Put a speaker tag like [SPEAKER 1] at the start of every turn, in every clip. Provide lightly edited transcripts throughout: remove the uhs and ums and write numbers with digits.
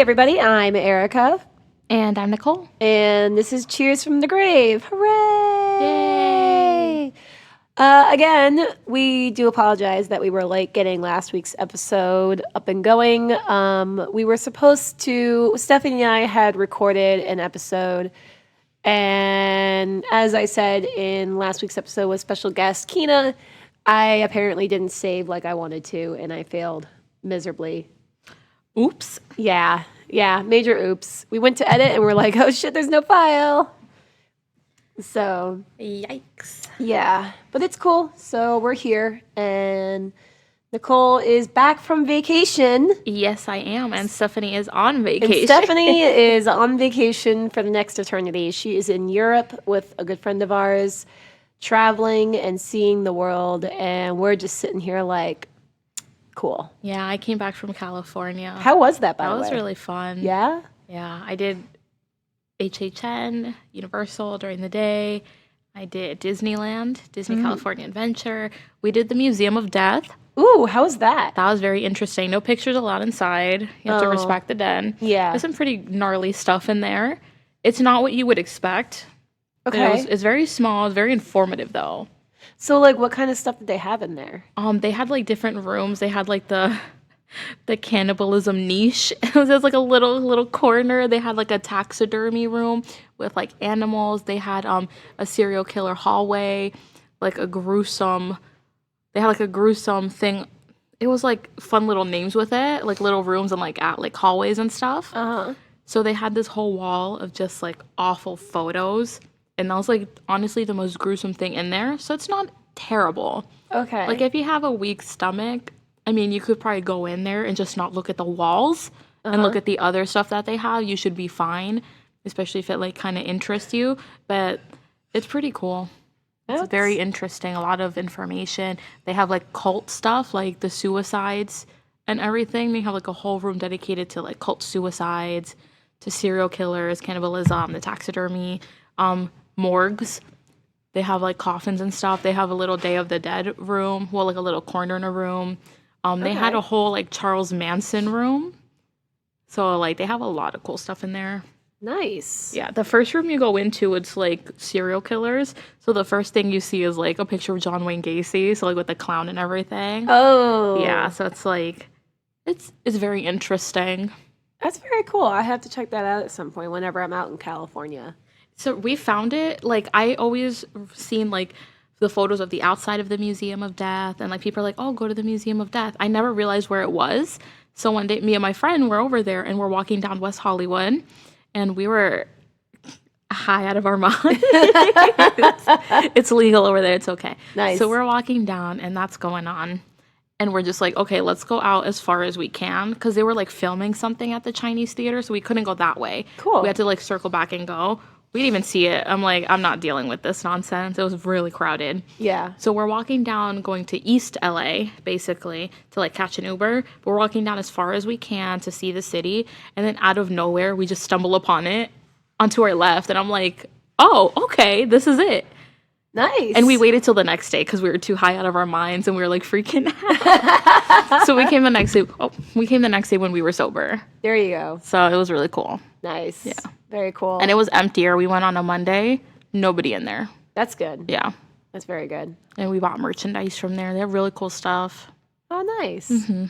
[SPEAKER 1] everybody, I'm Erica.
[SPEAKER 2] And I'm Nicole.
[SPEAKER 1] And this is Cheers from the Grave. Hooray!
[SPEAKER 2] Yay!
[SPEAKER 1] Again, we do apologize that we were late getting last week's episode up and going. We were supposed to, Stephanie and I had recorded an episode, and as I said in last week's episode with special guest Keena, I apparently didn't save like I wanted to, and I failed miserably.
[SPEAKER 2] Oops.
[SPEAKER 1] Yeah, major oops. We went to edit and we're like, oh shit, there's no file. So,
[SPEAKER 2] yikes.
[SPEAKER 1] Yeah, but it's cool. So we're here and Nicole is back from vacation.
[SPEAKER 2] Yes, I am. And Stephanie is on vacation.
[SPEAKER 1] And Stephanie is on vacation for the next eternity. She is in Europe with a good friend of ours, traveling and seeing the world. And we're just sitting here like, cool.
[SPEAKER 2] Yeah, I came back from California.
[SPEAKER 1] How was that, by the way?
[SPEAKER 2] That was really fun.
[SPEAKER 1] Yeah?
[SPEAKER 2] Yeah, I did HHN, Universal during the day. I did Disneyland, Disney California Adventure. We did the Museum of Death.
[SPEAKER 1] Ooh, how was that?
[SPEAKER 2] That was very interesting. No pictures allowed inside. You have to respect the den.
[SPEAKER 1] Yeah.
[SPEAKER 2] There's some pretty gnarly stuff in there. It's not what you would expect.
[SPEAKER 1] Okay.
[SPEAKER 2] It's very small. It's very informative, though.
[SPEAKER 1] So, like, what kind of stuff did they have in there?
[SPEAKER 2] They had, like, different rooms. They had, like, the cannibalism niche. It was just, like, a little corner. They had, like, a taxidermy room with, like, animals. They had a serial killer hallway, like, a gruesome... They had, like, a gruesome thing. It was, like, fun little names with it, like, little rooms and, like, hallways and stuff.
[SPEAKER 1] Uh-huh.
[SPEAKER 2] So they had this whole wall of just, like, awful photos. And that was, like, honestly the most gruesome thing in there. So it's not terrible.
[SPEAKER 1] Okay.
[SPEAKER 2] Like, if you have a weak stomach, I mean, you could probably go in there and just not look at the walls and look at the other stuff that they have. You should be fine, especially if it, like, kind of interests you. But it's pretty cool. It's very interesting. A lot of information. They have, like, cult stuff, like the suicides and everything. They have, like, a whole room dedicated to, like, cult suicides, to serial killers, cannibalism, the taxidermy, morgues. They have, like, coffins and stuff. They have a little Day of the Dead room. Well, like, a little corner in a room. They had a whole, like, Charles Manson room. So, like, they have a lot of cool stuff in there.
[SPEAKER 1] Nice.
[SPEAKER 2] Yeah, the first room you go into, it's, like, serial killers. So the first thing you see is, like, a picture of John Wayne Gacy. So, like, with the clown and everything.
[SPEAKER 1] Oh.
[SPEAKER 2] Yeah, so it's, like, it's very interesting.
[SPEAKER 1] That's very cool. I have to check that out at some point whenever I'm out in California.
[SPEAKER 2] So we found it, like, I always seen, like, the photos of the outside of the Museum of Death, and, like, people are like, oh, go to the Museum of Death. I never realized where it was. So one day, me and my friend were over there, and we're walking down West Hollywood, and we were high out of our mind. It's legal over there. It's okay.
[SPEAKER 1] Nice.
[SPEAKER 2] So we're walking down, and that's going on. And we're just like, okay, let's go out as far as we can. Because they were, like, filming something at the Chinese theater, so we couldn't go that way.
[SPEAKER 1] Cool.
[SPEAKER 2] We had to, like, circle back and go. We didn't even see it. I'm like, I'm not dealing with this nonsense. It was really crowded.
[SPEAKER 1] Yeah.
[SPEAKER 2] So we're walking down, going to East LA, basically, to, like, catch an Uber. But we're walking down as far as we can to see the city. And then out of nowhere, we just stumble upon it onto our left. And I'm like, oh, okay, this is it.
[SPEAKER 1] Nice.
[SPEAKER 2] And we waited till the next day because we were too high out of our minds and we were, like, freaking out. So we came the next day. Oh, we came the next day when we were sober.
[SPEAKER 1] There you go.
[SPEAKER 2] So it was really cool.
[SPEAKER 1] Nice.
[SPEAKER 2] Yeah.
[SPEAKER 1] Very cool.
[SPEAKER 2] And it was emptier. We went on a Monday. Nobody in there.
[SPEAKER 1] That's good.
[SPEAKER 2] Yeah.
[SPEAKER 1] That's very good.
[SPEAKER 2] And we bought merchandise from there. They have really cool stuff.
[SPEAKER 1] Oh, nice.
[SPEAKER 2] Mm-hmm.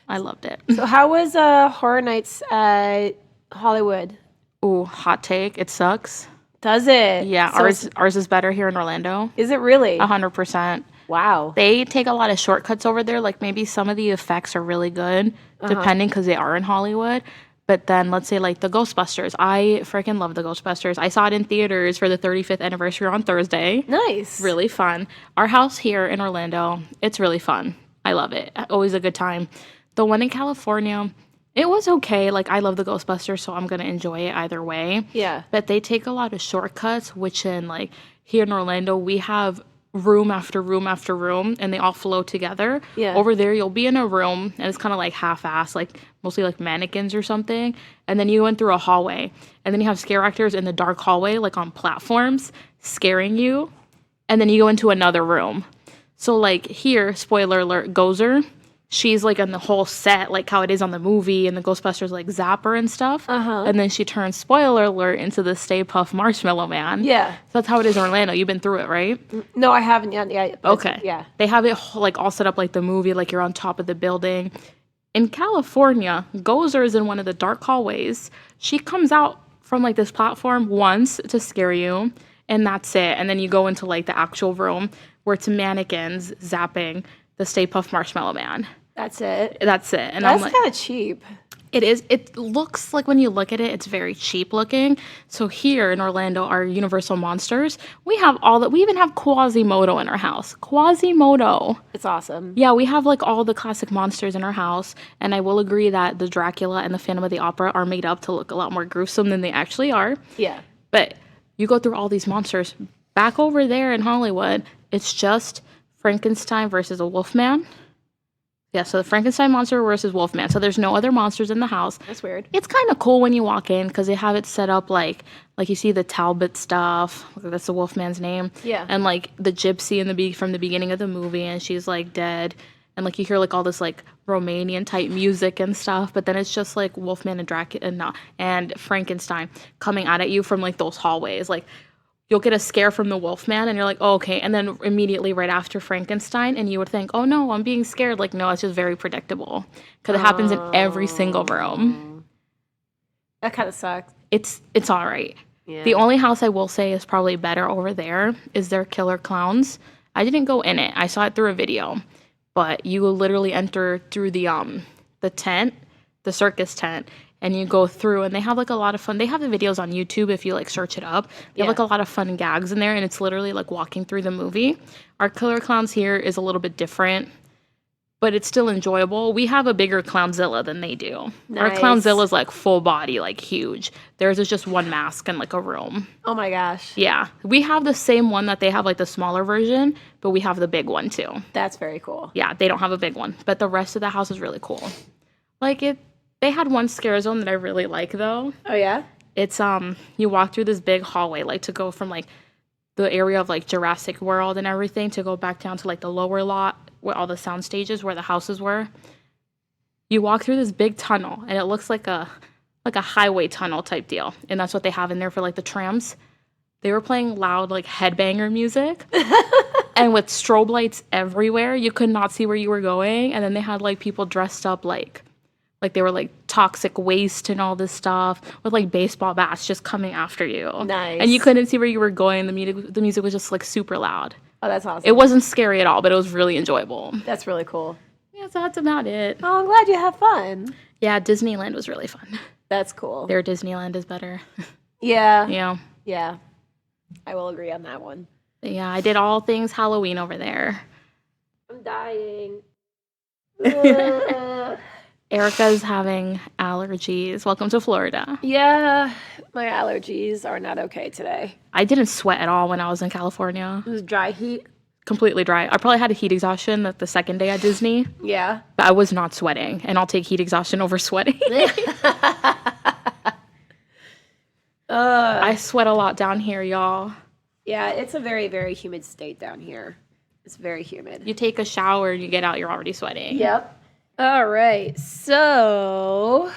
[SPEAKER 2] I loved it.
[SPEAKER 1] So how was Horror Nights at Hollywood?
[SPEAKER 2] Ooh, hot take. It sucks.
[SPEAKER 1] Does it?
[SPEAKER 2] Yeah,
[SPEAKER 1] So
[SPEAKER 2] ours is better here in Orlando.
[SPEAKER 1] Is it really?
[SPEAKER 2] 100%.
[SPEAKER 1] Wow.
[SPEAKER 2] They take a lot of shortcuts over there. Like, maybe some of the effects are really good, depending, because they are in Hollywood. But then, let's say, like, the Ghostbusters. I freaking love the Ghostbusters. I saw it in theaters for the 35th anniversary on Thursday.
[SPEAKER 1] Nice.
[SPEAKER 2] Really fun. Our house here in Orlando, it's really fun. I love it. Always a good time. The one in California, it was okay. Like, I love the Ghostbusters, so I'm going to enjoy it either way.
[SPEAKER 1] Yeah.
[SPEAKER 2] But they take a lot of shortcuts, which in, like, here in Orlando, we have room after room after room, and they all flow together.
[SPEAKER 1] Yeah.
[SPEAKER 2] Over there, you'll be in a room, and it's kind of like half-assed, like mostly like mannequins or something. And then you go in through a hallway, and then you have scare actors in the dark hallway, like on platforms, scaring you. And then you go into another room. So, like, here, spoiler alert, Gozer, she's like in the whole set, like how it is on the movie, and the Ghostbusters like zapper and stuff. And then she turns, spoiler alert, into the Stay Puft Marshmallow Man.
[SPEAKER 1] Yeah.
[SPEAKER 2] So that's how it is in Orlando. You've been through it, right?
[SPEAKER 1] No, I haven't yet. Yeah.
[SPEAKER 2] Okay.
[SPEAKER 1] Yeah.
[SPEAKER 2] They have it like all set up like the movie, like you're on top of the building. In California, Gozer is in one of the dark hallways. She comes out from like this platform once to scare you, and that's it. And then you go into like the actual room where it's mannequins zapping the Stay Puft Marshmallow Man.
[SPEAKER 1] That's it.
[SPEAKER 2] That's it. And
[SPEAKER 1] That's
[SPEAKER 2] I'm like,
[SPEAKER 1] kind of cheap.
[SPEAKER 2] it is. It looks like when you look at it, it's very cheap looking. So here in Orlando, our Universal Monsters, we have all that. We even have Quasimodo in our house. Quasimodo.
[SPEAKER 1] It's awesome.
[SPEAKER 2] Yeah, we have like all the classic monsters in our house. And I will agree that the Dracula and the Phantom of the Opera are made up to look a lot more gruesome than they actually are.
[SPEAKER 1] Yeah.
[SPEAKER 2] But you go through all these monsters. Back over there in Hollywood, it's just Frankenstein versus a Wolfman. Yeah, so the Frankenstein monster versus Wolfman. So there's no other monsters in the house.
[SPEAKER 1] That's weird.
[SPEAKER 2] It's kind of cool when you walk in because they have it set up like you see the Talbot stuff. That's the Wolfman's name.
[SPEAKER 1] Yeah.
[SPEAKER 2] And like the gypsy from the beginning of the movie, and she's like dead. And like you hear like all this like Romanian type music and stuff, but then it's just like Wolfman and Dracula and Frankenstein coming out at you from like those hallways. Like you'll get a scare from the Wolfman and you're like, oh, okay. And then immediately right after Frankenstein, and you would think, oh no, I'm being scared. Like, no, it's just very predictable because it happens in every single room.
[SPEAKER 1] That kind of sucks.
[SPEAKER 2] It's all right.
[SPEAKER 1] Yeah.
[SPEAKER 2] The only house I will say is probably better over there is their Killer Clowns. I didn't go in it. I saw it through a video, but you will literally enter through the tent, the circus tent, and you go through, and they have like a lot of fun. They have the videos on YouTube if you like search it up. They have like a lot of fun gags in there, and it's literally like walking through the movie. Our Killer Clowns here is a little bit different, but it's still enjoyable. We have a bigger Clownzilla than they do. Our
[SPEAKER 1] Nice.
[SPEAKER 2] Clownzilla is like full body, like huge. Theirs is just one mask and like a room.
[SPEAKER 1] Oh my gosh.
[SPEAKER 2] Yeah, we have the same one that they have, like the smaller version, but we have the big one too.
[SPEAKER 1] That's very cool.
[SPEAKER 2] Yeah, they don't have a big one, but the rest of the house is really cool. Like they had one scare zone that I really like though.
[SPEAKER 1] Oh yeah?
[SPEAKER 2] It's you walk through this big hallway, like to go from like the area of like Jurassic World and everything to go back down to like the lower lot where all the sound stages where the houses were. You walk through this big tunnel and it looks like a highway tunnel type deal. And that's what they have in there for like the trams. They were playing loud like headbanger music. And with strobe lights everywhere, you could not see where you were going. And then they had like people dressed up like they were like toxic waste and all this stuff with like baseball bats just coming after you.
[SPEAKER 1] Nice.
[SPEAKER 2] And you couldn't see where you were going. The music was just like super loud.
[SPEAKER 1] Oh, that's awesome.
[SPEAKER 2] It wasn't scary at all, but it was really enjoyable.
[SPEAKER 1] That's really cool.
[SPEAKER 2] Yeah, so that's about it.
[SPEAKER 1] Oh, I'm glad you have fun.
[SPEAKER 2] Yeah, Disneyland was really fun.
[SPEAKER 1] That's cool.
[SPEAKER 2] Their Disneyland is better.
[SPEAKER 1] Yeah.
[SPEAKER 2] Yeah.
[SPEAKER 1] Yeah. I will agree on that one.
[SPEAKER 2] But yeah, I did all things Halloween over there.
[SPEAKER 1] I'm dying.
[SPEAKER 2] Erica's having allergies. Welcome to Florida.
[SPEAKER 1] Yeah, my allergies are not okay today.
[SPEAKER 2] I didn't sweat at all when I was in California.
[SPEAKER 1] It was dry heat.
[SPEAKER 2] Completely dry. I probably had a heat exhaustion the second day at Disney,
[SPEAKER 1] Yeah.
[SPEAKER 2] but I was not sweating, and I'll take heat exhaustion over sweating. I sweat a lot down here, y'all.
[SPEAKER 1] Yeah, it's a very, very humid state down here. It's very humid.
[SPEAKER 2] You take a shower and you get out, you're already sweating.
[SPEAKER 1] Yep. All right. So,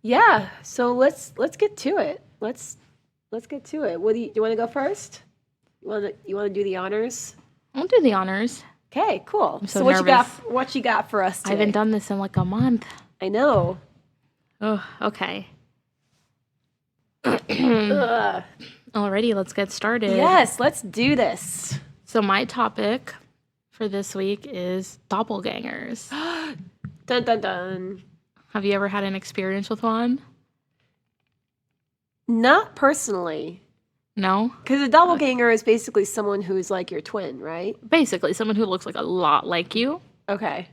[SPEAKER 1] yeah. So let's get to it. Let's get to it. What do you want to go first? You want to do the honors?
[SPEAKER 2] I'll do the honors.
[SPEAKER 1] Okay, cool.
[SPEAKER 2] so
[SPEAKER 1] what
[SPEAKER 2] nervous.
[SPEAKER 1] what you got for us today?
[SPEAKER 2] I haven't done this in like a month.
[SPEAKER 1] I know.
[SPEAKER 2] Oh, okay.
[SPEAKER 1] Ugh.
[SPEAKER 2] Alrighty, let's get started.
[SPEAKER 1] Yes, let's do this.
[SPEAKER 2] So my topic for this week is doppelgangers.
[SPEAKER 1] Dun dun dun.
[SPEAKER 2] Have you ever had an experience with one?
[SPEAKER 1] Not personally.
[SPEAKER 2] No?
[SPEAKER 1] Because a doppelganger is basically someone who's like your twin, right?
[SPEAKER 2] Basically, someone who looks like a lot like you.
[SPEAKER 1] Okay.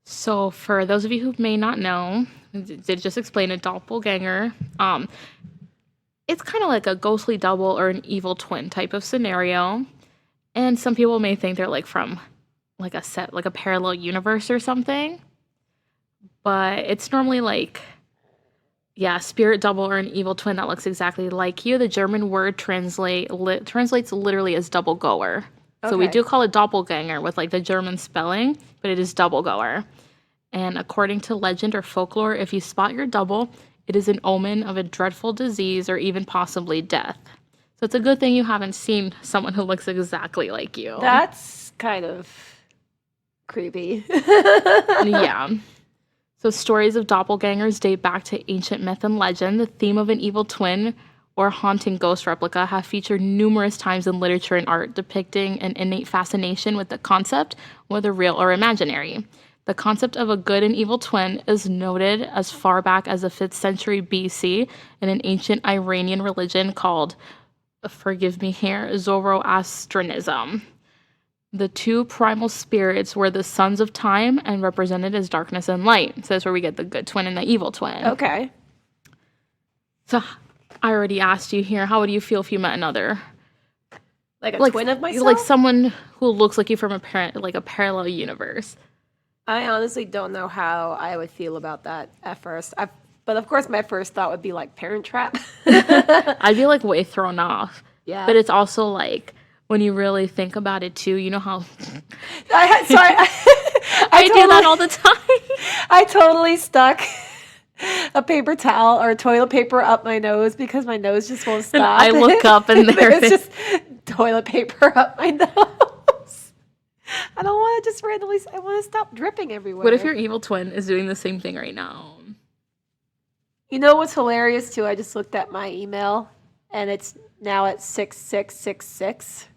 [SPEAKER 2] So for those of you who may not know, did just explain a doppelganger. It's kind of like a ghostly double or an evil twin type of scenario. And some people may think they're like from like a parallel universe or something. But it's normally like, yeah, spirit double or an evil twin that looks exactly like you. The German word translates literally as double goer. So we
[SPEAKER 1] Okay.
[SPEAKER 2] do call it doppelganger with like the German spelling. but it is doppelganger. And according to legend or folklore, if you spot your double, it is an omen of a dreadful disease or even possibly death. So it's a good thing you haven't seen someone who looks exactly like you.
[SPEAKER 1] That's kind of creepy.
[SPEAKER 2] Yeah. So stories of doppelgangers date back to ancient myth and legend. The theme of an evil twin or haunting ghost replica have featured numerous times in literature and art, depicting an innate fascination with the concept, whether real or imaginary. The concept of a good and evil twin is noted as far back as the 5th century BC in an ancient Iranian religion called, forgive me here, Zoroastrianism. The two primal spirits were the sons of time and represented as darkness and light. So that's where we get the good twin and the evil twin.
[SPEAKER 1] Okay.
[SPEAKER 2] So I already asked you here, how would you feel if you met another?
[SPEAKER 1] Like twin of myself?
[SPEAKER 2] Like someone who looks like you from a parallel universe.
[SPEAKER 1] I honestly don't know how I would feel about that at first. But of course, my first thought would be like Parent Trap.
[SPEAKER 2] I'd be like way thrown off.
[SPEAKER 1] Yeah.
[SPEAKER 2] But it's also like, when you really think about it too, you know how
[SPEAKER 1] I
[SPEAKER 2] do that all the time.
[SPEAKER 1] I totally stuck a paper towel or toilet paper up my nose because my nose just won't stop.
[SPEAKER 2] And I look up and
[SPEAKER 1] there's just toilet paper up my nose. I don't want to just randomly. I want to stop dripping everywhere.
[SPEAKER 2] What if your evil twin is doing the same thing right now?
[SPEAKER 1] You know what's hilarious too? I just looked at my email, and it's now at 6666.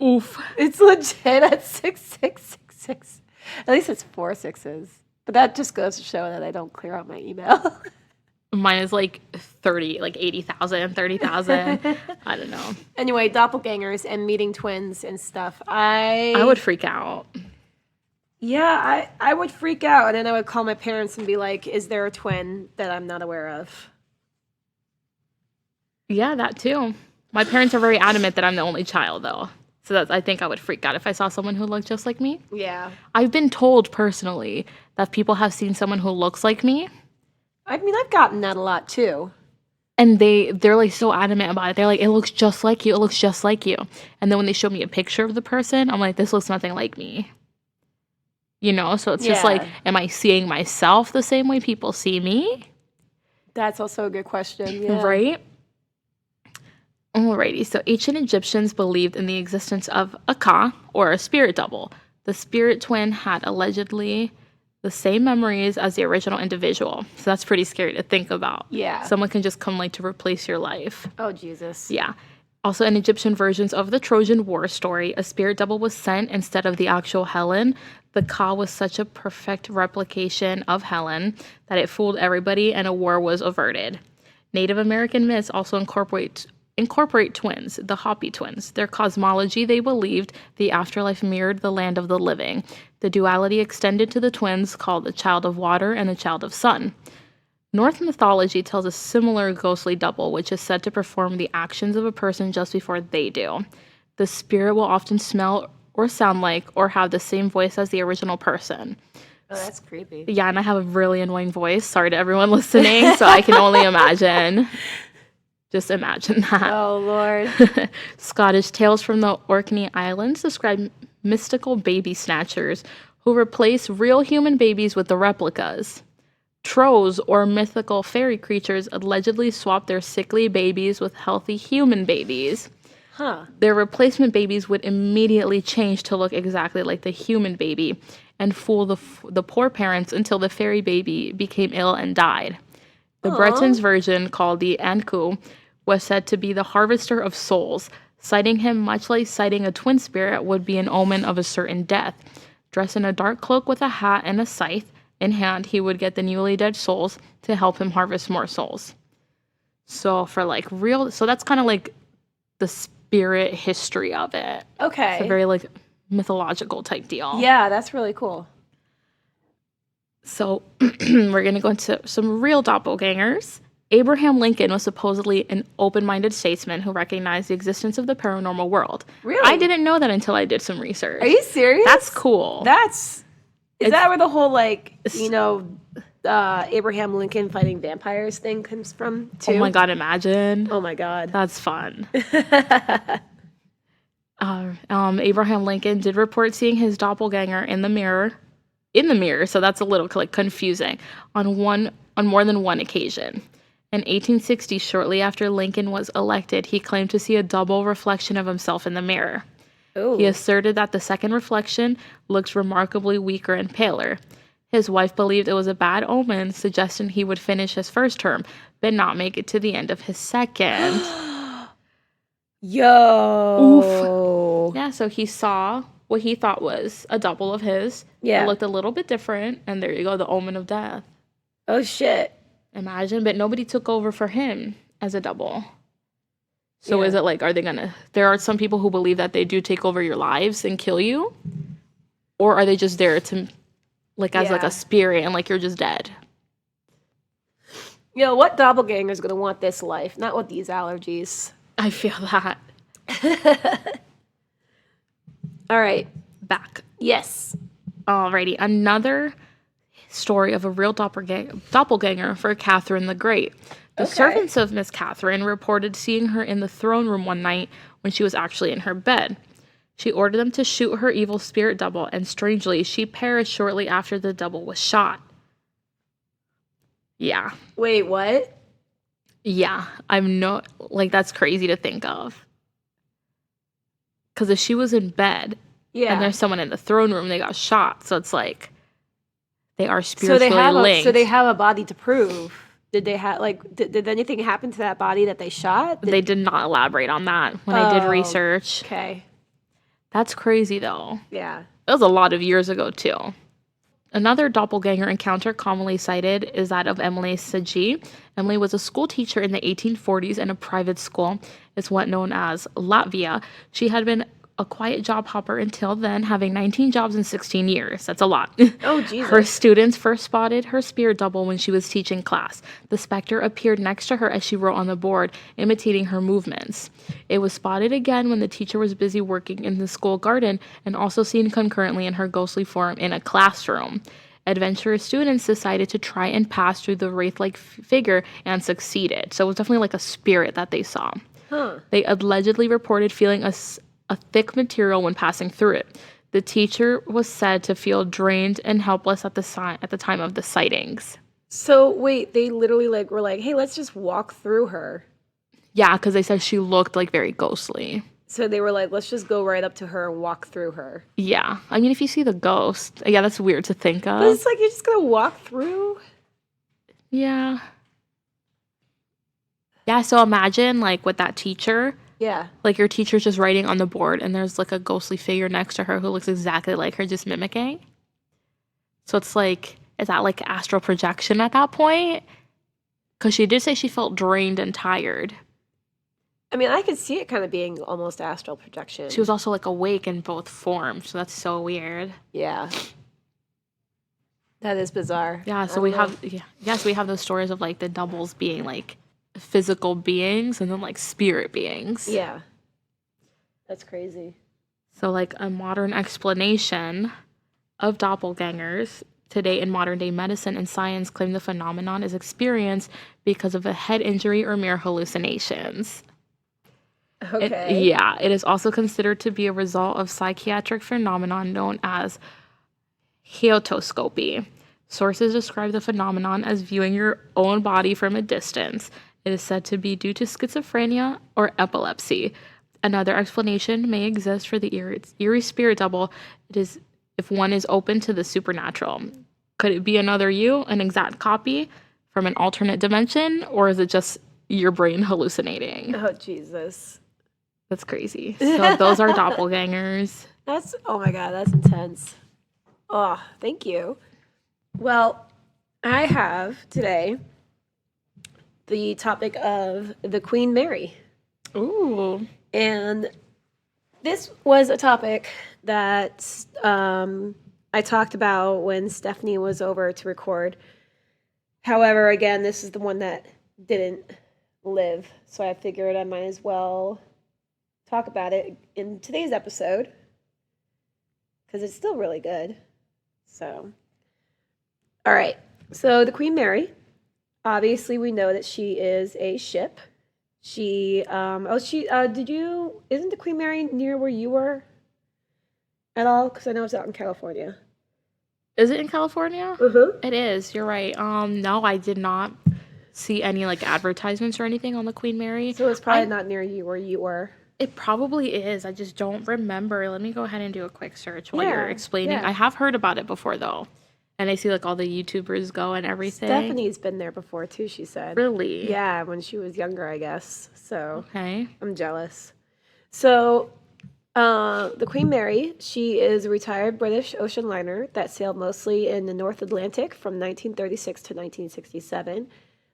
[SPEAKER 2] Oof.
[SPEAKER 1] It's legit at 6666. At least it's 4 6s. But that just goes to show that I don't clear out my email.
[SPEAKER 2] Mine is like 30, like 80,000, 30,000. I don't know.
[SPEAKER 1] Anyway, doppelgangers and meeting twins and stuff. I
[SPEAKER 2] would freak out.
[SPEAKER 1] Yeah, I would freak out, and then I would call my parents and be like, is there a twin that I'm not aware of?
[SPEAKER 2] Yeah, that too. My parents are very adamant that I'm the only child, though. So I think I would freak out if I saw someone who looked just like me.
[SPEAKER 1] Yeah.
[SPEAKER 2] I've been told personally that people have seen someone who looks like me.
[SPEAKER 1] I mean, I've gotten that a lot too.
[SPEAKER 2] And they're like so adamant about it. They're like, it looks just like you. It looks just like you. And then when they show me a picture of the person, I'm like, this looks nothing like me. You know? So it's just like, am I seeing myself the same way people see me?
[SPEAKER 1] That's also a good question. Yeah.
[SPEAKER 2] Right? Alrighty, so ancient Egyptians believed in the existence of a ka, or a spirit double. The spirit twin had allegedly the same memories as the original individual. So that's pretty scary to think about.
[SPEAKER 1] Yeah.
[SPEAKER 2] Someone can just come like to replace your life.
[SPEAKER 1] Oh, Jesus.
[SPEAKER 2] Yeah. Also, in Egyptian versions of the Trojan War story, a spirit double was sent instead of the actual Helen. The ka was such a perfect replication of Helen that it fooled everybody and a war was averted. Native American myths also incorporate twins, the Hopi twins. Their cosmology, they believed the afterlife mirrored the land of the living. The duality extended to the twins called the child of water and the child of sun. Norse mythology tells a similar ghostly double, which is said to perform the actions of a person just before they do. The spirit will often smell or sound like or have the same voice as the original person.
[SPEAKER 1] Oh, that's creepy.
[SPEAKER 2] Yeah, and I have a really annoying voice. Sorry to everyone listening, so I can only imagine. Just imagine that.
[SPEAKER 1] Oh, Lord.
[SPEAKER 2] Scottish tales from the Orkney Islands describe mystical baby snatchers who replace real human babies with the replicas. Trolls, or mythical fairy creatures, allegedly swap their sickly babies with healthy human babies.
[SPEAKER 1] Huh.
[SPEAKER 2] Their replacement babies would immediately change to look exactly like the human baby and fool the poor parents until the fairy baby became ill and died. The Bretons' version, called the Anku, was said to be the harvester of souls. Sighting him, much like sighting a twin spirit, would be an omen of a certain death. Dressed in a dark cloak with a hat and a scythe in hand, he would get the newly dead souls to help him harvest more souls. So for like real, so that's kind of like the spirit history of it.
[SPEAKER 1] Okay.
[SPEAKER 2] It's a very like mythological type deal.
[SPEAKER 1] Yeah, that's really cool.
[SPEAKER 2] So we're going to go into some real doppelgangers. Abraham Lincoln was supposedly an open-minded statesman who recognized the existence of the paranormal world.
[SPEAKER 1] Really?
[SPEAKER 2] I didn't know that until I did some research.
[SPEAKER 1] Are you serious?
[SPEAKER 2] That's cool.
[SPEAKER 1] Is that where the whole, like, Abraham Lincoln fighting vampires thing comes from, too?
[SPEAKER 2] Oh my God, imagine.
[SPEAKER 1] Oh my God.
[SPEAKER 2] That's fun. Abraham Lincoln did report seeing his doppelganger in the mirror. In the mirror, so that's a little like confusing. On more than one occasion. In 1860, shortly after Lincoln was elected, he claimed to see a double reflection of himself in the mirror. He
[SPEAKER 1] Ooh.
[SPEAKER 2] asserted that the second reflection looked remarkably weaker and paler. His wife believed it was a bad omen, suggesting he would finish his first term, but not make it to the end of his second.
[SPEAKER 1] Yo.
[SPEAKER 2] Yeah, so he saw what he thought was a double of his.
[SPEAKER 1] Yeah.
[SPEAKER 2] It looked a little bit different, and there you go, the omen of death.
[SPEAKER 1] Oh, shit.
[SPEAKER 2] Imagine, but nobody took over for him as a double. So
[SPEAKER 1] Yeah.
[SPEAKER 2] is it like, there are some people who believe that they do take over your lives and kill you? Or are they just there to, like, as like
[SPEAKER 1] Yeah.
[SPEAKER 2] a spirit and like you're just dead?
[SPEAKER 1] What doppelganger is going to want this life? Not with these allergies.
[SPEAKER 2] I feel that.
[SPEAKER 1] All right.
[SPEAKER 2] Back.
[SPEAKER 1] Yes.
[SPEAKER 2] Alrighty, another story of a real doppelganger for Catherine the Great. The servants of Miss Catherine reported seeing her in the throne room one night when she was actually in her bed. She ordered them to shoot her evil spirit double, and strangely, she perished shortly after the double was shot. Yeah.
[SPEAKER 1] Wait, what?
[SPEAKER 2] Yeah. That's crazy to think of. Because if she was in bed,
[SPEAKER 1] Yeah.
[SPEAKER 2] and there's someone in the throne room, they got shot. So it's like, they are spiritually linked.
[SPEAKER 1] So they have a body to prove. Did they have did anything happen to that body that they shot?
[SPEAKER 2] They did not elaborate on that when I did research.
[SPEAKER 1] Okay.
[SPEAKER 2] That's crazy though.
[SPEAKER 1] Yeah.
[SPEAKER 2] That was a lot of years ago too. Another doppelganger encounter commonly cited is that of Emily Saji. Emily was a school teacher in the 1840s in a private school. It's what known as Latvia. She had been a quiet job hopper until then, having 19 jobs in 16 years. That's a lot.
[SPEAKER 1] Oh, Jesus.
[SPEAKER 2] Her students first spotted her spirit double when she was teaching class. The specter appeared next to her as she wrote on the board, imitating her movements. It was spotted again when the teacher was busy working in the school garden, and also seen concurrently in her ghostly form in a classroom. Adventurous students decided to try and pass through the wraith-like figure and succeeded. So it was definitely like a spirit that they saw.
[SPEAKER 1] Huh.
[SPEAKER 2] They allegedly reported feeling a thick material when passing through it. The teacher was said to feel drained and helpless at the time of the sightings.
[SPEAKER 1] So wait, they literally were like, "Hey, let's just walk through her."
[SPEAKER 2] Yeah, because they said she looked like very ghostly.
[SPEAKER 1] So they were like, "Let's just go right up to her and walk through her."
[SPEAKER 2] Yeah, I mean, if you see the ghost, yeah, that's weird to think of.
[SPEAKER 1] But it's like you're just gonna walk through.
[SPEAKER 2] Yeah. Yeah. So imagine with that teacher.
[SPEAKER 1] Yeah.
[SPEAKER 2] Like your teacher's just writing on the board and there's a ghostly figure next to her who looks exactly like her, just mimicking. So it's is that astral projection at that point? Because she did say she felt drained and tired.
[SPEAKER 1] I mean, I could see it kind of being almost astral projection.
[SPEAKER 2] She was also awake in both forms, so that's so weird.
[SPEAKER 1] Yeah. That is bizarre.
[SPEAKER 2] Yeah, so we have those stories of the doubles being physical beings and then spirit beings.
[SPEAKER 1] Yeah. That's crazy.
[SPEAKER 2] So a modern explanation of doppelgangers today in modern day medicine and science claim the phenomenon is experienced because of a head injury or mere hallucinations.
[SPEAKER 1] Okay.
[SPEAKER 2] It is also considered to be a result of psychiatric phenomenon known as heotoscopy. Sources describe the phenomenon as viewing your own body from a distance. It is said to be due to schizophrenia or epilepsy. Another explanation may exist for the eerie spirit double. It is if one is open to the supernatural. Could it be another you, an exact copy from an alternate dimension, or is it just your brain hallucinating?
[SPEAKER 1] Oh, Jesus.
[SPEAKER 2] That's crazy. So those are doppelgangers.
[SPEAKER 1] Oh my God, that's intense. Oh, thank you. Well, I have today the topic of the Queen Mary.
[SPEAKER 2] Ooh.
[SPEAKER 1] And this was a topic that I talked about when Stephanie was over to record. However, again, this is the one that didn't live. So I figured I might as well talk about it in today's episode because it's still really good. So, all right. So the Queen Mary, obviously we know that she is a ship. Isn't the Queen Mary near where you were at all? Because I know it's out in California.
[SPEAKER 2] Is it in California?
[SPEAKER 1] Uh-huh.
[SPEAKER 2] It is. You're right. No, I did not see any like advertisements or anything on the Queen Mary.
[SPEAKER 1] So it's probably not near you where you were.
[SPEAKER 2] It probably is. I just don't remember. Let me go ahead and do a quick search while you're
[SPEAKER 1] Yeah,
[SPEAKER 2] explaining.
[SPEAKER 1] yeah.
[SPEAKER 2] I have heard about it before though. And I see like all the YouTubers go and everything.
[SPEAKER 1] Stephanie's been there before too, she said.
[SPEAKER 2] Really?
[SPEAKER 1] Yeah, when she was younger, I guess. So
[SPEAKER 2] Okay.
[SPEAKER 1] I'm jealous. So the Queen Mary, she is a retired British ocean liner that sailed mostly in the North Atlantic from 1936 to 1967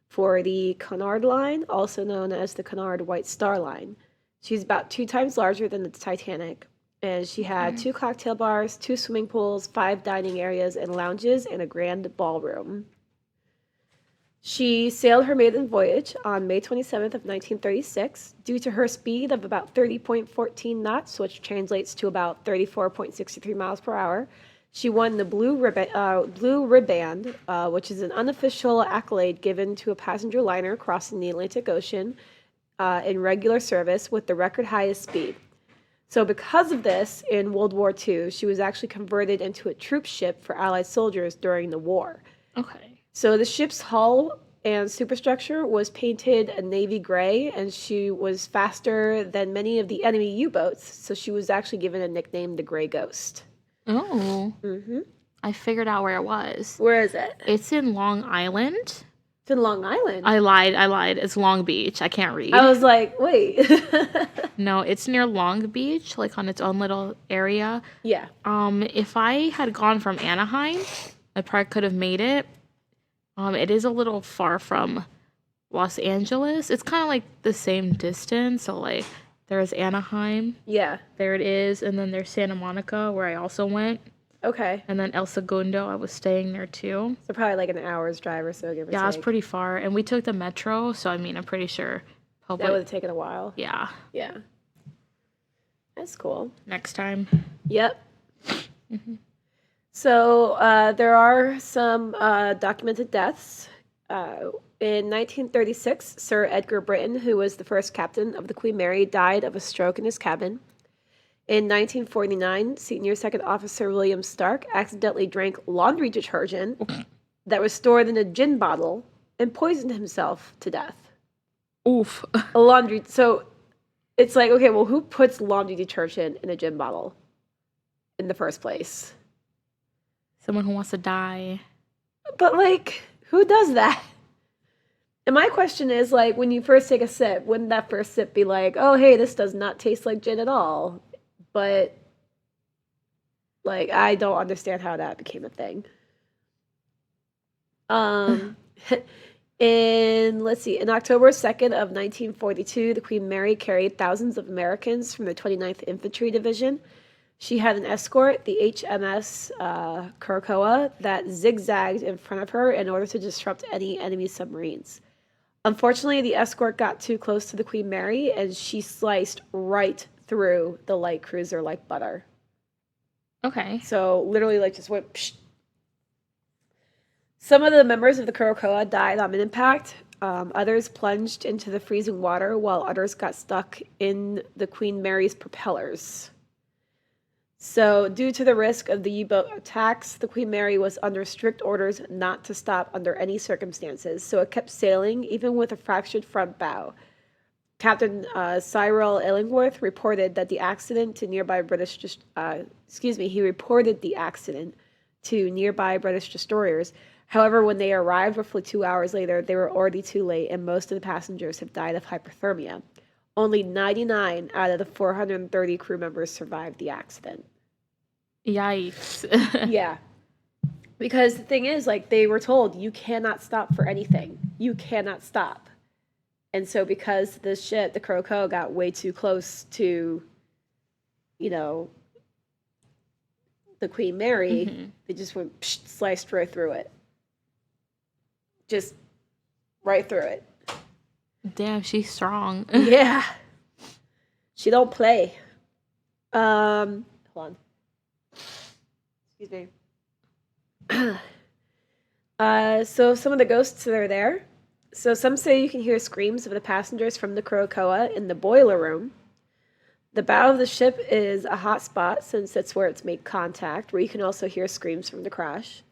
[SPEAKER 1] for the Cunard Line, also known as the Cunard White Star Line. She's about 2 times larger than the Titanic, and she had 2 cocktail bars, 2 swimming pools, 5 dining areas and lounges, and a grand ballroom. She sailed her maiden voyage on May 27th of 1936 due to her speed of about 30.14 knots, which translates to about 34.63 miles per hour. She won the Blue Riband, which is an unofficial accolade given to a passenger liner crossing the Atlantic Ocean in regular service with the record highest speed. So because of this, in World War II, she was actually converted into a troop ship for Allied soldiers during the war.
[SPEAKER 2] Okay.
[SPEAKER 1] So the ship's hull and superstructure was painted a navy gray, and she was faster than many of the enemy U-boats, so she was actually given a nickname, the Gray Ghost.
[SPEAKER 2] Oh.
[SPEAKER 1] Mm-hmm.
[SPEAKER 2] I figured out where it was.
[SPEAKER 1] Where is it?
[SPEAKER 2] It's in Long Island.
[SPEAKER 1] It's in Long Island.
[SPEAKER 2] I lied. It's Long Beach. I can't read.
[SPEAKER 1] I was like, wait.
[SPEAKER 2] No, it's near Long Beach, like on its own little area.
[SPEAKER 1] Yeah.
[SPEAKER 2] If I had gone from Anaheim, I probably could have made it. It is a little far from Los Angeles. It's kind of like the same distance. So like there's Anaheim.
[SPEAKER 1] Yeah.
[SPEAKER 2] There it is. And then there's Santa Monica where I also went.
[SPEAKER 1] Okay.
[SPEAKER 2] And then El Segundo, I was staying there too.
[SPEAKER 1] So probably like an hour's drive or so, give or take.
[SPEAKER 2] Yeah, it's pretty far. And we took the metro. So I mean, I'm pretty sure.
[SPEAKER 1] That would have taken a while.
[SPEAKER 2] Yeah.
[SPEAKER 1] Yeah. That's cool.
[SPEAKER 2] Next time.
[SPEAKER 1] Yep. Mm-hmm. So there are some documented deaths. In 1936, Sir Edgar Britton, who was the first captain of the Queen Mary, died of a stroke in his cabin. In 1949, Senior Second Officer William Stark accidentally drank laundry detergent that was stored in a gin bottle and poisoned himself to death.
[SPEAKER 2] Oof.
[SPEAKER 1] So it's like, okay, well, who puts laundry detergent in a gin bottle in the first place?
[SPEAKER 2] Someone who wants to die.
[SPEAKER 1] But, like, who does that? And my question is, like, when you first take a sip, wouldn't that first sip be like, oh, hey, this does not taste like gin at all? But, like, I don't understand how that became a thing. In October 2nd of 1942, the Queen Mary carried thousands of Americans from the 29th Infantry Division. She had an escort, the HMS Kurakoa, that zigzagged in front of her in order to disrupt any enemy submarines. Unfortunately, the escort got too close to the Queen Mary, and she sliced right through the light cruiser like butter.
[SPEAKER 2] Okay.
[SPEAKER 1] So literally, like, just went. Psh. Some of the members of the Kurakoa died on impact. Others plunged into the freezing water, while others got stuck in the Queen Mary's propellers. So, due to the risk of the U-boat attacks, the Queen Mary was under strict orders not to stop under any circumstances, so it kept sailing even with a fractured front bow. Captain Cyril Illingworth reported that the accident to nearby he reported the accident to nearby British destroyers. However, when they arrived roughly 2 hours later, they were already too late, and most of the passengers had died of hypothermia. Only 99 out of the 430 crew members survived the accident.
[SPEAKER 2] Yikes.
[SPEAKER 1] Yeah. Because the thing is, like, they were told, you cannot stop for anything. You cannot stop. And so because the Kurakoa got way too close to, the Queen Mary, they just went sliced right through it. Just right through it.
[SPEAKER 2] Damn, she's strong.
[SPEAKER 1] Yeah. She don't play. Hold on. Excuse me. So some of the ghosts that are there So some say you can hear screams of the passengers from the Krakoa in the boiler room. The bow of the ship is a hot spot since that's where it's made contact, where you can also hear screams from the crash.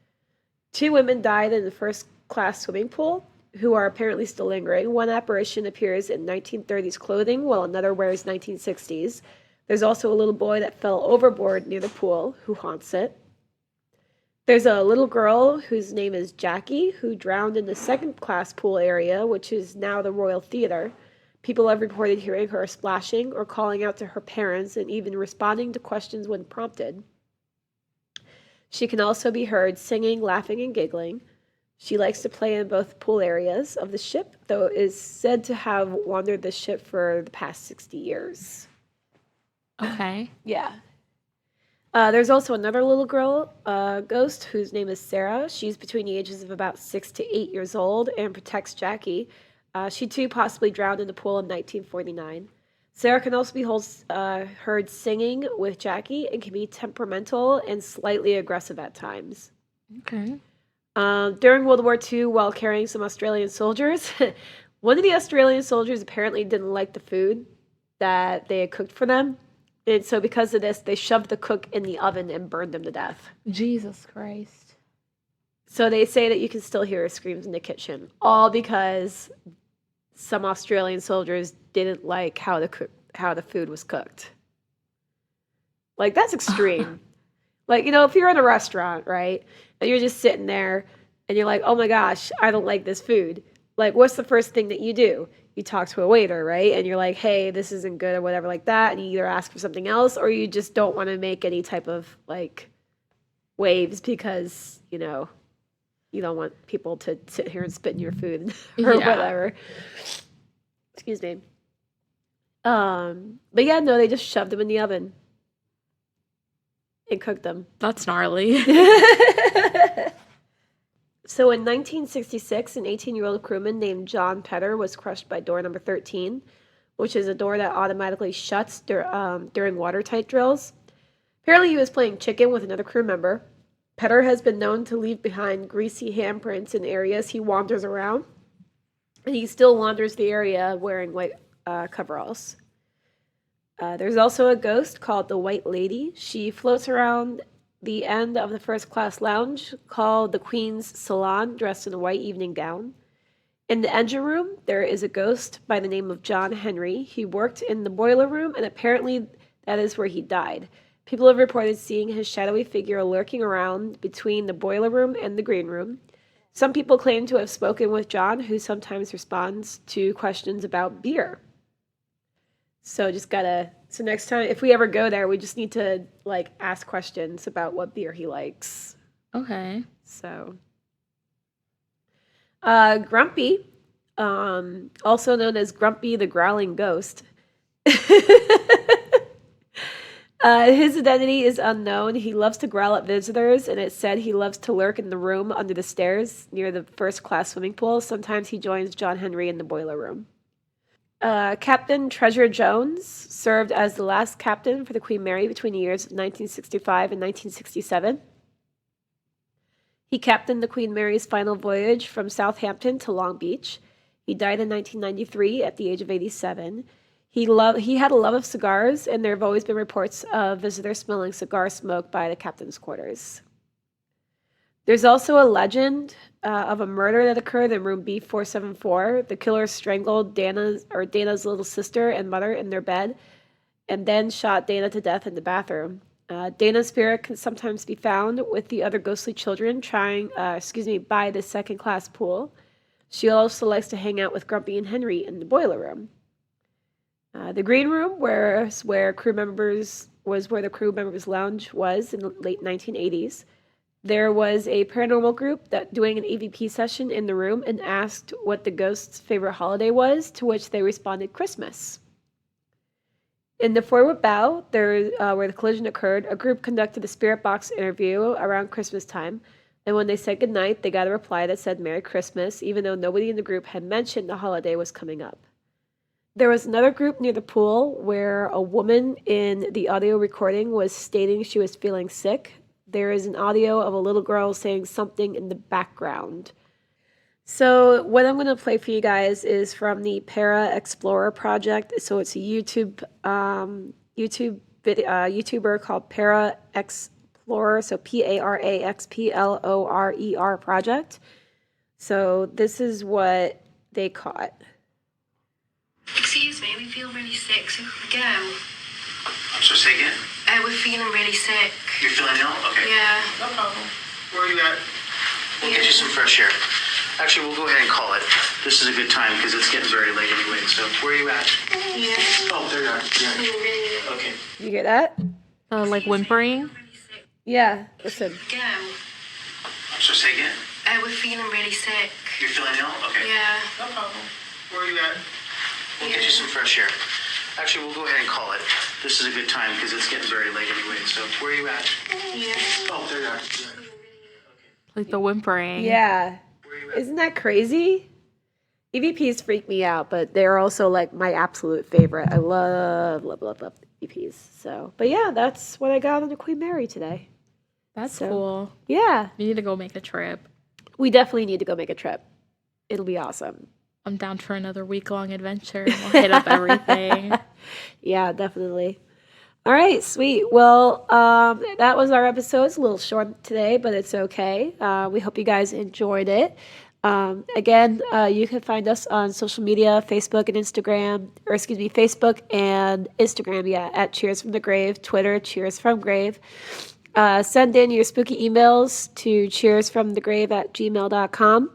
[SPEAKER 1] 2 women died in the first class swimming pool, who are apparently still lingering. One apparition appears in 1930s clothing, while another wears 1960s. There's also a little boy that fell overboard near the pool, who haunts it. There's a little girl whose name is Jackie, who drowned in the second class pool area, which is now the Royal Theatre. People have reported hearing her splashing or calling out to her parents and even responding to questions when prompted. She can also be heard singing, laughing, and giggling. She likes to play in both pool areas of the ship, though is said to have wandered the ship for the past 60 years.
[SPEAKER 2] Okay.
[SPEAKER 1] Yeah. There's also another little girl, ghost, whose name is Sarah. She's between the ages of about 6 to 8 years old and protects Jackie. She too possibly drowned in the pool in 1949. Sarah can also be heard singing with Jackie and can be temperamental and slightly aggressive at times.
[SPEAKER 2] Okay.
[SPEAKER 1] During World War II, while carrying some Australian soldiers, one of the Australian soldiers apparently didn't like the food that they had cooked for them. And so because of this, they shoved the cook in the oven and burned him to death.
[SPEAKER 2] Jesus Christ.
[SPEAKER 1] So they say that you can still hear screams in the kitchen, all because some Australian soldiers didn't like how the food was cooked. Like, that's extreme. Like, if you're in a restaurant, right, and you're just sitting there and you're like, oh my gosh, I don't like this food. Like, what's the first thing that you do? You talk to a waiter, right? And you're like, hey, this isn't good or whatever like that. And you either ask for something else or you just don't want to make any type of, like, waves because, you don't want people to sit here and spit in your food or whatever. Excuse me. But yeah, no, they just shoved them in the oven and cooked them.
[SPEAKER 2] That's gnarly.
[SPEAKER 1] So in 1966, an 18-year-old crewman named John Petter was crushed by door number 13, which is a door that automatically shuts during watertight drills. Apparently, he was playing chicken with another crew member. Petter has been known to leave behind greasy handprints in areas he wanders around, and he still wanders the area wearing white coveralls. There's also a ghost called the White Lady. She floats around the end of the first class lounge called the Queen's Salon, dressed in a white evening gown. In the engine room, there is a ghost by the name of John Henry. He worked in the boiler room, and apparently that is where he died. People have reported seeing his shadowy figure lurking around between the boiler room and the green room. Some people claim to have spoken with John, who sometimes responds to questions about beer. So next time, if we ever go there, we just need to, ask questions about what beer he likes.
[SPEAKER 2] Okay.
[SPEAKER 1] So, Grumpy, also known as Grumpy the Growling Ghost. His identity is unknown. He loves to growl at visitors, and it's said he loves to lurk in the room under the stairs near the first-class swimming pool. Sometimes he joins John Henry in the boiler room. Captain Treasure Jones served as the last captain for the Queen Mary between the years of 1965 and 1967. He captained the Queen Mary's final voyage from Southampton to Long Beach. He died in 1993 at the age of 87. He had a love of cigars, and there have always been reports of visitors smelling cigar smoke by the captain's quarters. There's also a legend of a murder that occurred in room B474. The killer strangled Dana's little sister and mother in their bed, and then shot Dana to death in the bathroom. Dana's spirit can sometimes be found with the other ghostly children by the second-class pool. She also likes to hang out with Grumpy and Henry in the boiler room. The green room, where the crew members' lounge was in the late 1980s. There was a paranormal group doing an EVP session in the room and asked what the ghost's favorite holiday was, to which they responded Christmas. In the forward bow, where the collision occurred, a group conducted a spirit box interview around Christmas time, and when they said goodnight, they got a reply that said Merry Christmas, even though nobody in the group had mentioned the holiday was coming up. There was another group near the pool where a woman in the audio recording was stating she was feeling sick. There is an audio of a little girl saying something in the background. So what I'm going to play for you guys is from the Para Explorer project. So it's a YouTuber called Para Explorer. So PARAXPLORER project. So this is what they caught.
[SPEAKER 3] Excuse me, we feel really sick, so could we go?
[SPEAKER 4] I'm sorry, say again?
[SPEAKER 3] We're feeling really sick.
[SPEAKER 4] You're feeling ill? Okay.
[SPEAKER 3] Yeah.
[SPEAKER 4] No problem. Where are you at? We'll get you some fresh air. Actually, we'll go ahead and call it. This is a good time because it's getting very late anyway. So, where are you at?
[SPEAKER 3] Yeah.
[SPEAKER 4] Oh, there you are.
[SPEAKER 3] Feeling
[SPEAKER 4] Yeah.
[SPEAKER 3] really ill.
[SPEAKER 4] Okay.
[SPEAKER 1] You hear that?
[SPEAKER 2] Like whimpering.
[SPEAKER 3] Really sick.
[SPEAKER 1] Yeah, listen.
[SPEAKER 3] Go.
[SPEAKER 4] I'm sorry, say again?
[SPEAKER 3] We're feeling really sick.
[SPEAKER 4] You're feeling ill? Okay.
[SPEAKER 3] Yeah.
[SPEAKER 4] No problem. Where are you at? We'll get you some fresh air. Actually, we'll go ahead and call it. This is a good time because it's getting very late anyway. So, where are you at?
[SPEAKER 3] Yeah.
[SPEAKER 4] Oh, there you are. Yeah.
[SPEAKER 2] Like the whimpering.
[SPEAKER 1] Yeah.
[SPEAKER 4] Where are you at?
[SPEAKER 1] Isn't that crazy? EVPs freak me out, but they're also like my absolute favorite. I love EVPs. So, but yeah, that's what I got on the Queen Mary today.
[SPEAKER 2] That's
[SPEAKER 1] So-
[SPEAKER 2] cool.
[SPEAKER 1] Yeah,
[SPEAKER 2] You need to go make a trip.
[SPEAKER 1] we definitely need to go make a trip. It'll be awesome.
[SPEAKER 2] I'm down for another week-long adventure. And we'll hit up everything.
[SPEAKER 1] Yeah, definitely. All right, sweet. Well, that was our episode. It's a little short today, but it's okay. We hope you guys enjoyed it. Again, you can find us on social media, Facebook and Instagram, or excuse me, Facebook and Instagram, yeah, at Cheers from the Grave, Twitter, Cheers from Grave. Send in your spooky emails to cheersfromthegrave@gmail.com.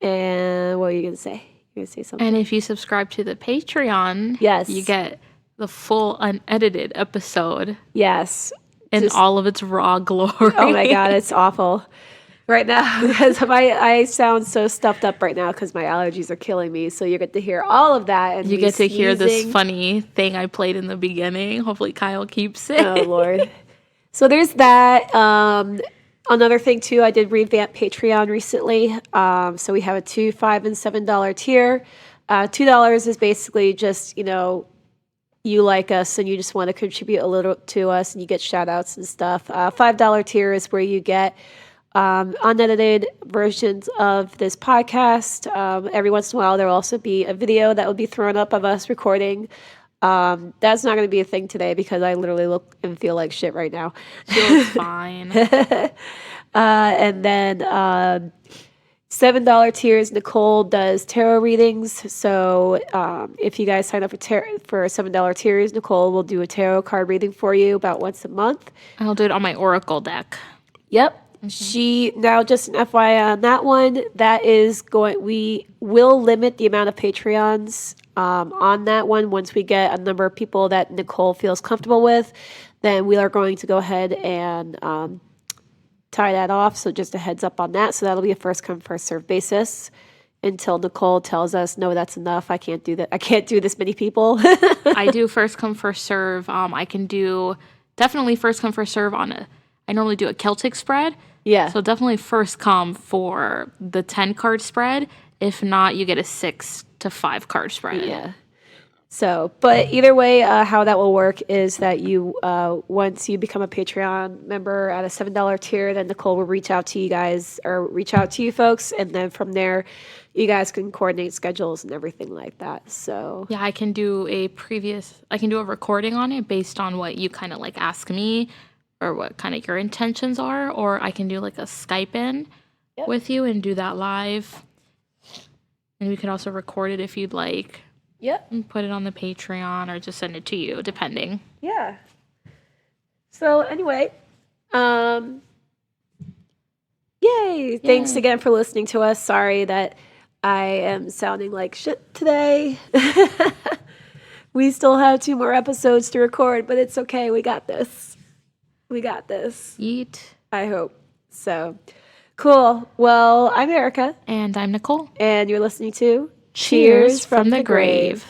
[SPEAKER 1] And what are you going to say? You're going to say something?
[SPEAKER 2] And if you subscribe to the Patreon,
[SPEAKER 1] Yes.
[SPEAKER 2] you get the full unedited episode
[SPEAKER 1] Yes.
[SPEAKER 2] in
[SPEAKER 1] Just-
[SPEAKER 2] all of its raw glory.
[SPEAKER 1] Oh my God, it's awful right now because I sound so stuffed up right now because my allergies are killing me. So you get to hear all of that, and
[SPEAKER 2] You
[SPEAKER 1] me
[SPEAKER 2] get to hear this
[SPEAKER 1] sneezing.
[SPEAKER 2] funny thing I played in the beginning. Hopefully Kyle keeps it.
[SPEAKER 1] Oh Lord. So there's that. Another thing too, I did revamp Patreon recently. So we have a $2, $5, and $7 tier. $2 is basically just, you like us and you just want to contribute a little to us and you get shout outs and stuff. $5 tier is where you get unedited versions of this podcast. Every once in a while, there will also be a video that will be thrown up of us recording. That's not going to be a thing today because I literally look and feel like shit right now.
[SPEAKER 2] Feels fine.
[SPEAKER 1] And then $7 tiers, Nicole does tarot readings. So if you guys sign up for $7 tiers, Nicole will do a tarot card reading for you about once a month.
[SPEAKER 2] I'll do it on my Oracle deck.
[SPEAKER 1] Yep. She now, just an FYI on that one, we will limit the amount of Patreons on that one. Once we get a number of people that Nicole feels comfortable with, then we are going to go ahead and tie that off. So just a heads up on that. So that'll be a first come, first serve basis until Nicole tells us, no, that's enough. I can't do that. I can't do this many people.
[SPEAKER 2] I do first come, first serve. I can do definitely first come, first serve I normally do a Celtic spread.
[SPEAKER 1] Yeah.
[SPEAKER 2] So definitely first come for the 10 card spread. If not, you get a 6 to 5 card spread.
[SPEAKER 1] Yeah. So, but either way, how that will work is that you, once you become a Patreon member at a $7 tier, then Nicole will reach out to you guys or reach out to you folks. And then from there, you guys can coordinate schedules and everything like that. So,
[SPEAKER 2] Yeah, I can do a recording on it based on what you kind of like ask me or what kind of your intentions are. Or I can do like a Skype in with you and do that live. And we can also record it if you'd like.
[SPEAKER 1] yep.
[SPEAKER 2] And put it on the Patreon or just send it to you, depending.
[SPEAKER 1] Yeah. So anyway, yay. Thanks again for listening to us. Sorry that I am sounding like shit today. We still have 2 more episodes to record, but it's okay. We got this. We got this.
[SPEAKER 2] Eat.
[SPEAKER 1] I hope. So cool. Well, I'm Erica,
[SPEAKER 2] And I'm Nicole.
[SPEAKER 1] and you're listening to
[SPEAKER 2] Cheers from the Grave.